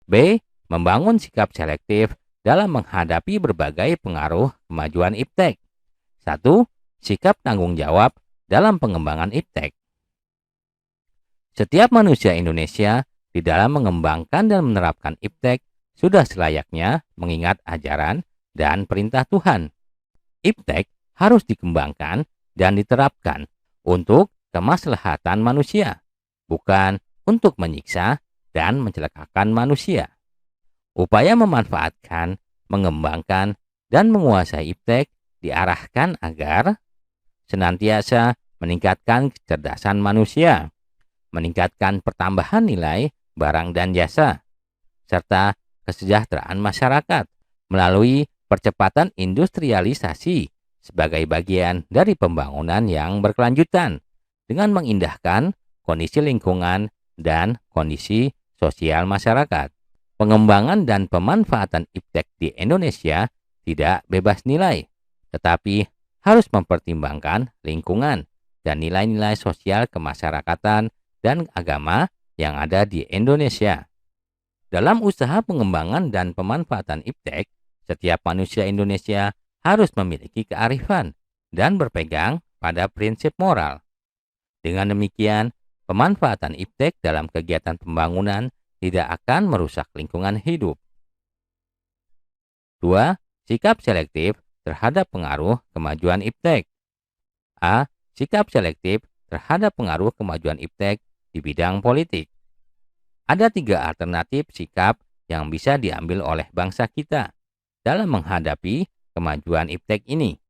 B. Membangun sikap selektif dalam menghadapi berbagai pengaruh kemajuan iptek. 1. Sikap tanggung jawab dalam pengembangan iptek. Setiap manusia Indonesia di dalam mengembangkan dan menerapkan iptek sudah selayaknya mengingat ajaran dan perintah Tuhan. Iptek harus dikembangkan dan diterapkan untuk kemaslahatan manusia, bukan untuk menyiksa dan mencelakakan manusia. Upaya memanfaatkan, mengembangkan, dan menguasai iptek diarahkan agar senantiasa meningkatkan kecerdasan manusia, meningkatkan pertambahan nilai barang dan jasa, serta kesejahteraan masyarakat melalui percepatan industrialisasi sebagai bagian dari pembangunan yang berkelanjutan dengan mengindahkan kondisi lingkungan dan kondisi sosial masyarakat. Pengembangan dan pemanfaatan iptek di Indonesia tidak bebas nilai, tetapi harus mempertimbangkan lingkungan dan nilai-nilai sosial kemasyarakatan dan agama yang ada di Indonesia. Dalam usaha pengembangan dan pemanfaatan iptek, setiap manusia Indonesia harus memiliki kearifan dan berpegang pada prinsip moral. Dengan demikian, pemanfaatan iptek dalam kegiatan pembangunan tidak akan merusak lingkungan hidup. 2. Sikap selektif terhadap pengaruh kemajuan iptek. A. Sikap selektif terhadap pengaruh kemajuan iptek di bidang politik. Ada 3 alternatif sikap yang bisa diambil oleh bangsa kita dalam menghadapi kemajuan iptek ini.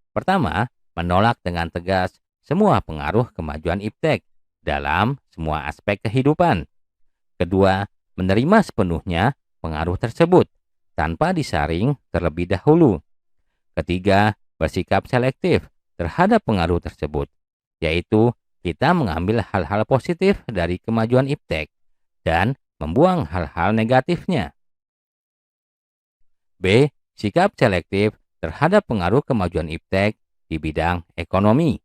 Pertama, menolak dengan tegas semua pengaruh kemajuan iptek dalam semua aspek kehidupan. Kedua, menerima sepenuhnya pengaruh tersebut tanpa disaring terlebih dahulu. Ketiga, bersikap selektif terhadap pengaruh tersebut, yaitu kita mengambil hal-hal positif dari kemajuan iptek dan membuang hal-hal negatifnya. B. Sikap selektif terhadap pengaruh kemajuan iptek di bidang ekonomi.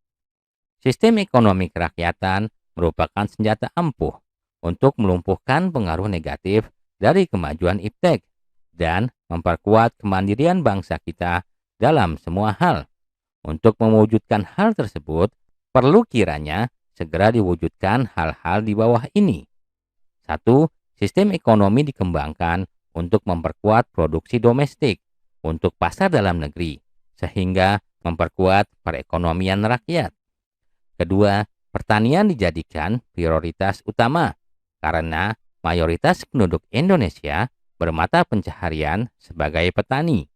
Sistem ekonomi kerakyatan merupakan senjata ampuh untuk melumpuhkan pengaruh negatif dari kemajuan iptek dan memperkuat kemandirian bangsa kita dalam semua hal. Untuk mewujudkan hal tersebut, perlu kiranya segera diwujudkan hal-hal di bawah ini. 1. Sistem ekonomi dikembangkan untuk memperkuat produksi domestik untuk pasar dalam negeri, sehingga memperkuat perekonomian rakyat. Kedua, pertanian dijadikan prioritas utama, karena mayoritas penduduk Indonesia bermata pencaharian sebagai petani.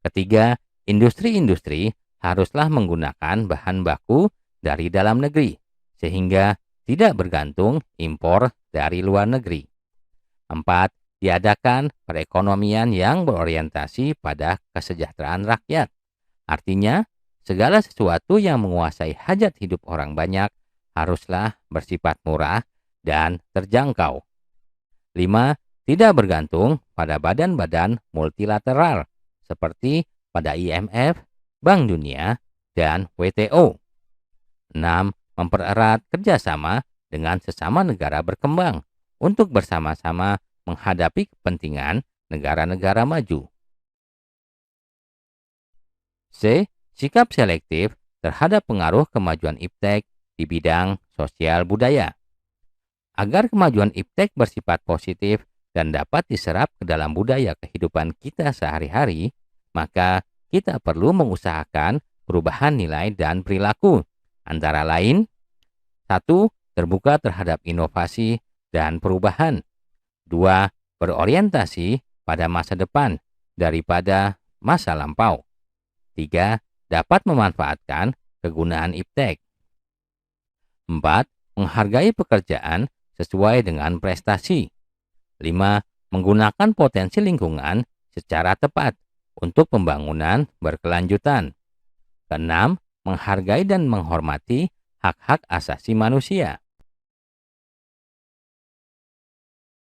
Ketiga, industri-industri haruslah menggunakan bahan baku dari dalam negeri, sehingga tidak bergantung impor dari luar negeri. 4. Diadakan perekonomian yang berorientasi pada kesejahteraan rakyat. Artinya, segala sesuatu yang menguasai hajat hidup orang banyak haruslah bersifat murah dan terjangkau. 5. Tidak bergantung pada badan-badan multilateral seperti pada IMF, Bank Dunia, dan WTO. 6. Mempererat kerjasama dengan sesama negara berkembang untuk bersama-sama menghadapi kepentingan negara-negara maju. C. Sikap selektif terhadap pengaruh kemajuan iptek di bidang sosial budaya. Agar kemajuan iptek bersifat positif dan dapat diserap ke dalam budaya kehidupan kita sehari-hari, maka kita perlu mengusahakan perubahan nilai dan perilaku. Antara lain, 1. Terbuka terhadap inovasi dan perubahan. 2. Berorientasi pada masa depan daripada masa lampau. 3. Dapat memanfaatkan kegunaan iptek. 4. Menghargai pekerjaan sesuai dengan prestasi. 5. Menggunakan potensi lingkungan secara tepat untuk pembangunan berkelanjutan. 6. Menghargai dan menghormati hak-hak asasi manusia.